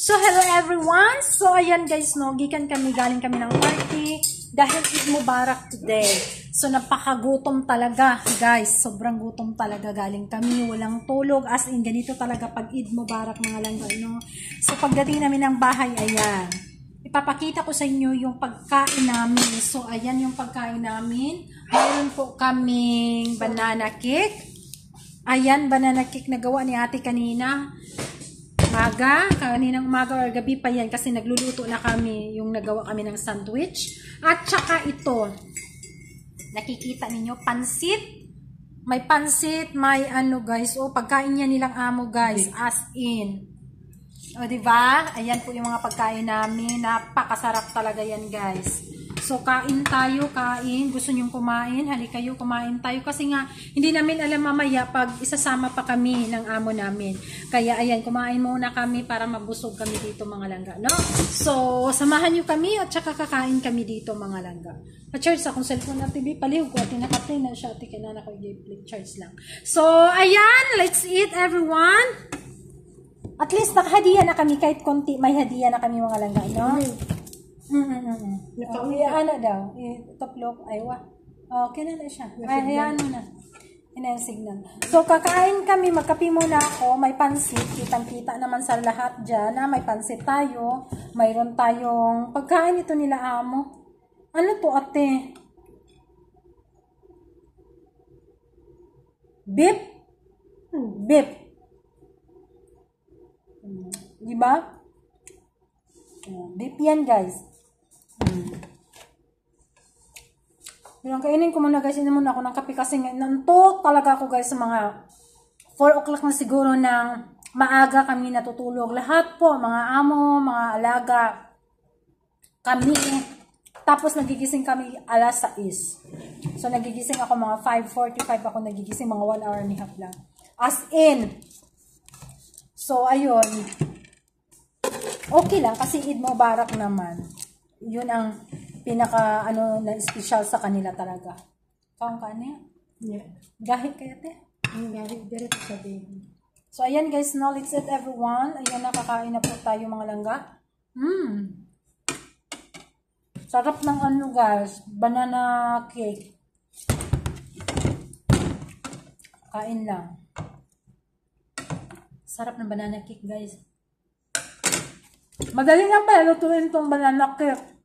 So, hello everyone! So, ayan guys, no, galing kami ng party dahil Eid Mubarak today. So, napakagutom talaga, guys. Sobrang gutom talaga galing kami. Walang tulog. As in, ganito talaga pag Eid Mubarak mga langga, no? So, pagdating namin ng bahay, ayan. Ipapakita ko sa inyo yung pagkain namin. So, ayan yung pagkain namin. Mayroon po kaming banana cake. Ayan, banana cake na gawa ni ate kanina. Kaninang umaga or gabi pa yan kasi nagluluto na kami, yung nagawa kami ng sandwich. At saka ito, nakikita ninyo, pansit. May pansit, may ano guys, pagkain niya nilang amo guys, as in. O diba? Ayan po yung mga pagkain namin, napakasarap talaga yan guys. So, kain tayo, kain. Gusto nyong kumain? Hali kayo, kumain tayo. Kasi nga, hindi namin alam mamaya pag isasama pa kami ng amo namin. Kaya, ayan, kumain muna kami para mabusog kami dito, mga langga, no? So, samahan nyo kami at saka kakain kami dito, mga langga. Pa-charge akong cellphone na TV, palihog ko. At nakaplay na siya. At kinana ko i-charge lang. So, ayan, let's eat, everyone. At least, nakahadiya na kami. Kahit konti, may hadiya na kami, mga langga, no? Ano daw? Toplok, aywa. Okay na siya. Ay, hayaan mo na. Yan ang signal. So, kakain kami. Magkape muna ako. May pansit. Kitang-kita naman sa lahat dyan na may pansit tayo. Mayroon tayong pagkain ito nila amo. Ano to ate? Beef? Beef. Diba? Beef yan guys. Yung kainin ko muna guys, inom muna ako ng kape kasi nantok talaga ako guys sa mga 4 o'clock na siguro ng maaga kami natutulog. Lahat po, mga amo, mga alaga, kami. Tapos nagigising kami alas 6. So nagigising ako mga 5:45 ako nagigising, mga 1 hour and a half lang. As in. So ayun. Okay lang kasi Eid Mubarak naman. Yun ang pinaka ano na special sa kanila talaga. Kaong kanya? Yeah. Gahit kaya te? Gahit direct sa baby. So ayan guys, now let's eat everyone. Ayan, nakakain na po tayo mga langga. Sarap ng ano guys, banana cake. Kain lang. Sarap ng banana cake guys. Madali nga pala lutuin itong banana cake.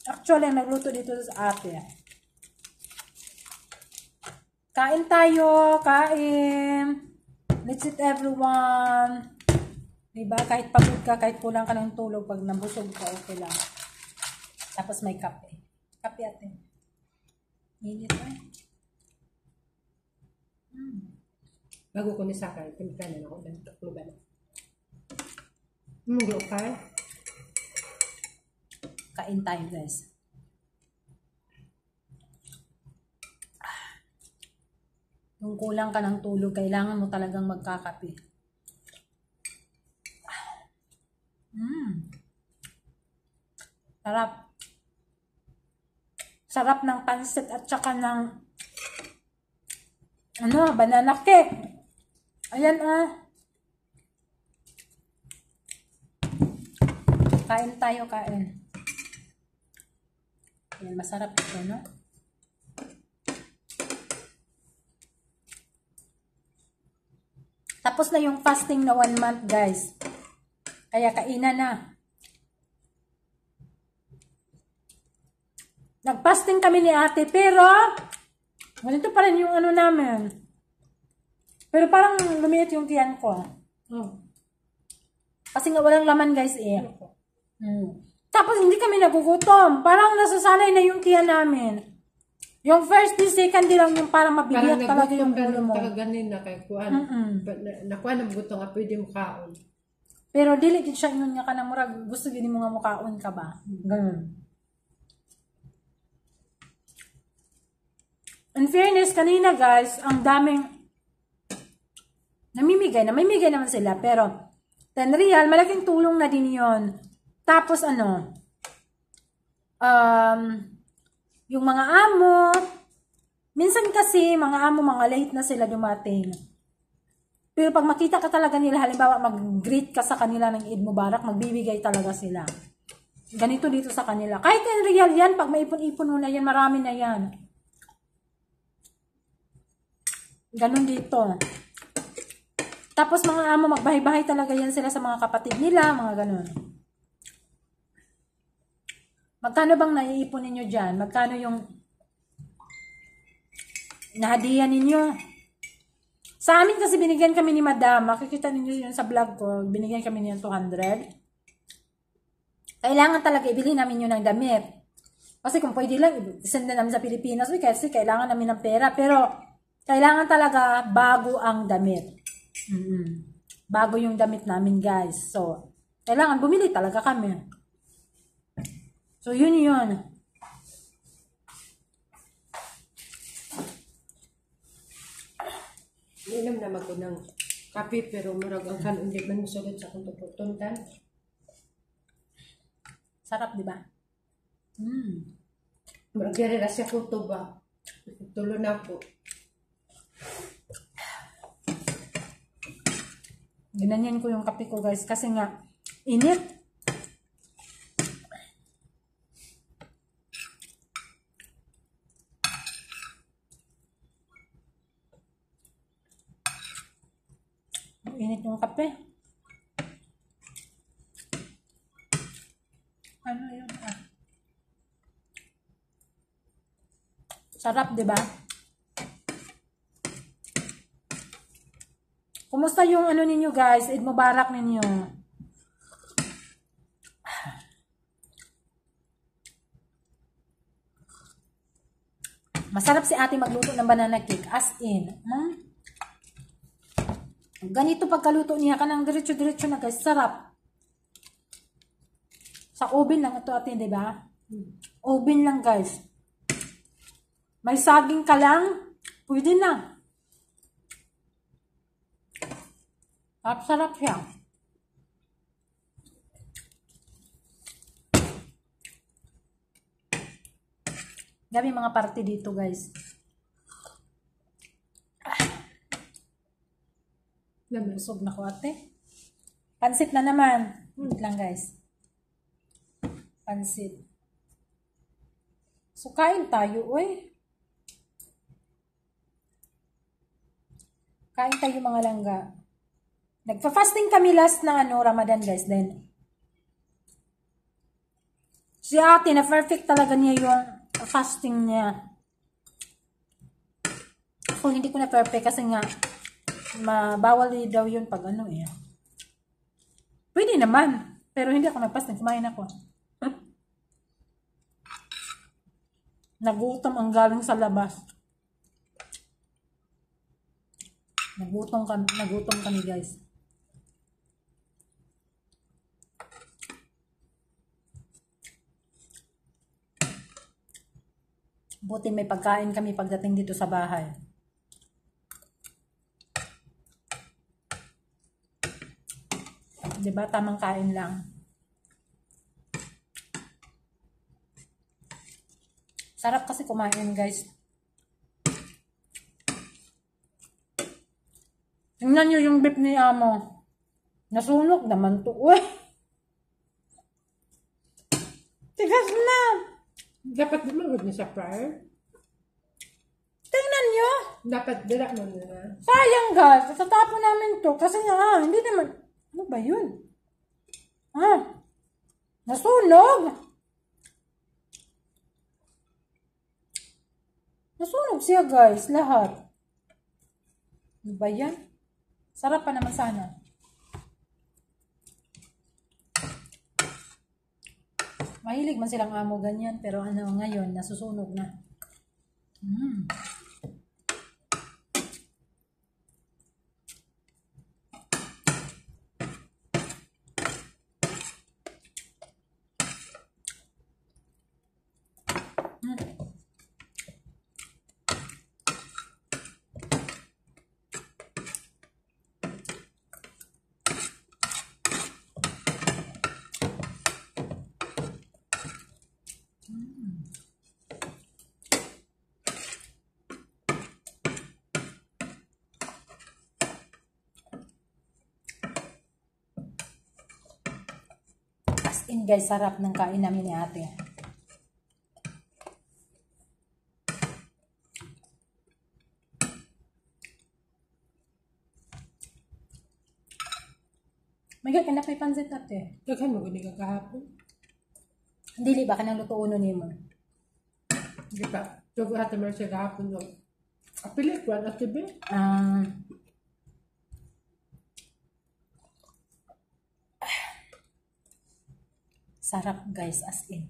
Actually, nagluto dito sa ate. Kain tayo, kain. Let's eat everyone. Diba? Kahit pagod ka, kahit kulang ka ng tulog, pag nabusog ka, okay lang. Tapos may kape. Kape ate. Init eh. Bago ko ni Sakay, pinikanan ako ng tukluban. Munggo ka? Kain tayo guys. Kung kulang ka ng tulog, kailangan mo talagang magkakape. Sarap. Sarap ng pansit at saka ng banana cake. Ayan Kain tayo, kain. Ayan, masarap ito, no? Tapos na yung fasting na 1 month, guys. Kaya kainan na. Nag-fasting kami ni ate, pero ganito pa rin yung ano namin. Pero parang lumiit yung tiyan ko. Kasi nga walang laman, guys, eh. Tapos hindi kami nagugutom. Parang nasasanay na yung tiyan namin. Yung first day, second day lang yung parang mabibiyak talaga yung ulo mo. Ganin na kay kuan. Nakuha na buto nga pwede mo kaon. Pero dili gid siya ingon nga kanang murag gusto gid mo nga mukaon ka ba. Ganun. In fairness kanina guys, ang daming namimigay naman sila pero 10 real, malaking tulong na din 'yon. Tapos yung mga amo, minsan kasi mga amo, mga late na sila dumating. Pero pag makita ka talaga nila, halimbawa mag-greet ka sa kanila ng Eid Mubarak, magbibigay talaga sila. Ganito dito sa kanila. Kahit in real yan, pag may ipon-ipon mo na yan, marami na yan. Ganon dito. Tapos mga amo, magbahay-bahay talaga yan sila sa mga kapatid nila, mga ganon. Magkano bang naiipon ninyo dyan? Magkano yung nahadiyan ninyo? Sa amin kasi binigyan kami ni Madam. Makikita ninyo yun sa vlog ko. Binigyan kami niya 200. Kailangan talaga ibili namin yun ng damit. Kasi kung pwede lang, isend na namin sa Pilipinas. Kasi kailangan namin ng pera. Pero kailangan talaga bago ang damit. Bago yung damit namin, guys. So, kailangan bumili talaga kami. So, yun yun. Inom naman ko ng kape pero murag ang kanon di man musulod sa akong tutuntan. Sarap, di ba? Murag diri ra siya kutob ba. Tulo na po. Ginanyan ko yung kape ko, guys, kasi nga init. Init yung kape. Ano yun? Sarap, di ba? Kumusta yung ano ninyo, guys? Eid Mubarak ninyo. Masarap si ate magluto ng banana cake. As in. Ganito pagkaluto niya, kanang diretso-diretso na, guys. Sarap. Sa oven lang ito, ate, di ba? Oven lang, guys. May saging ka lang, pwede na. Sarap siya. Dami mga party dito, guys. Busog na ko, ate. Pansit na naman. Wait lang, guys. Pansit. So, kain tayo, uy. Kain tayo, mga langga. Nagpa-fasting kami last na Ramadan, guys. Then, si ate, na-perfect talaga niya yung fasting niya. Ako, hindi ko na-perfect kasi nga, bawal daw yun pag Pwede naman. Pero hindi ako nag-fasting. Kumain ako. Nagutom ang galing sa labas. Nagutom kami, guys. Buti may pagkain kami pagdating dito sa bahay. Diba? Tamang kain lang. Sarap kasi kumain, guys. Tingnan nyo yung beef ni Amo. Nasunog naman to. Uy! Tigas na! Dapat dumagod na sa fryer. Tingnan nyo! Dapat dala mo na. Sayang, guys. Tatapon namin to. Kasi nga, hindi naman. Ano ba yun? Nasunog! Nasunog siya, guys. Lahat. Ano ba yan? Sarap pa naman sana. Mahilig man silang amo ganyan. Pero ngayon, nasusunog na. in guys, sarap ng kain namin ni ate. May gagawin na pa pansit ate. Daghan mo gani ka kahapon. Dili ba ka nang luto uno ni mo? Di ba? Jogo hati mo siya kahapon yung apilit ko at tibi. Sarap guys, as in.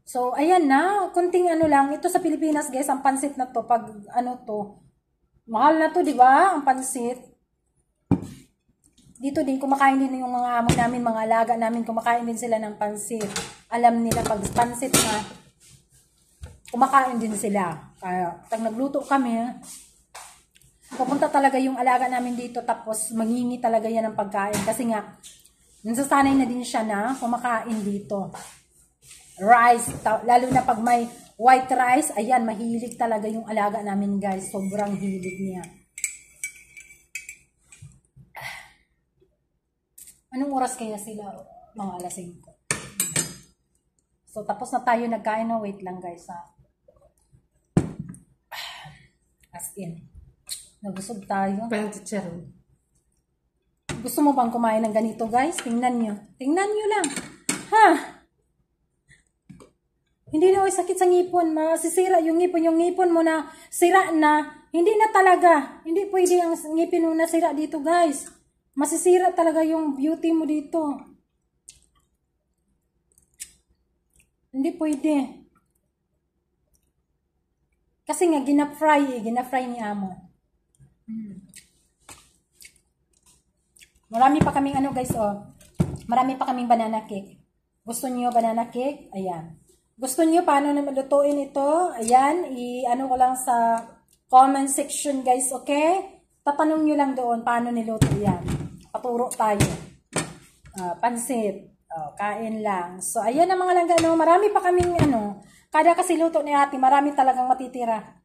So, ayan na. Kunting ano lang. Ito sa Pilipinas guys, ang pansit na to. Pag ano to, mahal na to, di ba? Ang pansit. Dito din, kumakain din yung mga amo namin, mga alaga namin. Kumakain din sila ng pansit. Alam nila pag pansit na, kumakain din sila. Kaya, pag nagluto kami, pupunta talaga yung alaga namin dito. Tapos, mangingi talaga yan ng pagkain. Kasi nga, nasasanay na din siya na kumakain dito. Rice, lalo na pag may white rice, ayan, mahilig talaga yung alaga namin guys. Sobrang hilig niya. Anong oras kaya sila? Mga alas 5. So, tapos na tayo nagkain na. Wait lang guys ha. As in. Nabusog tayo. Parang chicharon. Gusto mo bang kumain ng ganito guys? Tingnan nyo. Tingnan nyo lang. Ha? Hindi na sakit sa ngipon. Masisira yung ngipon. Yung ngipon mo na sira na. Hindi na talaga. Hindi pwede ang ngipin mo na sira dito guys. Masisira talaga yung beauty mo dito. Hindi pwede. Kasi nga ginafry eh. Ginafry ni amo. Marami pa kaming ano guys, oh. Marami pa kaming banana cake. Gusto niyo banana cake? Ayan. Gusto niyo paano na malutuin ito? Ayan, i-ano ko lang sa comment section guys, okay? Tatanong niyo lang doon paano niluto yan. Paturo tayo. Pansit. Kain lang. So, ayan ang mga langga, no? Marami pa kaming ano. Kada kasi luto ni ate, marami talagang matitira.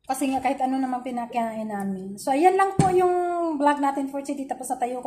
Kasi nga kahit ano naman pinakain namin. So, ayan lang po yung vlog natin for today. Tapos na tayo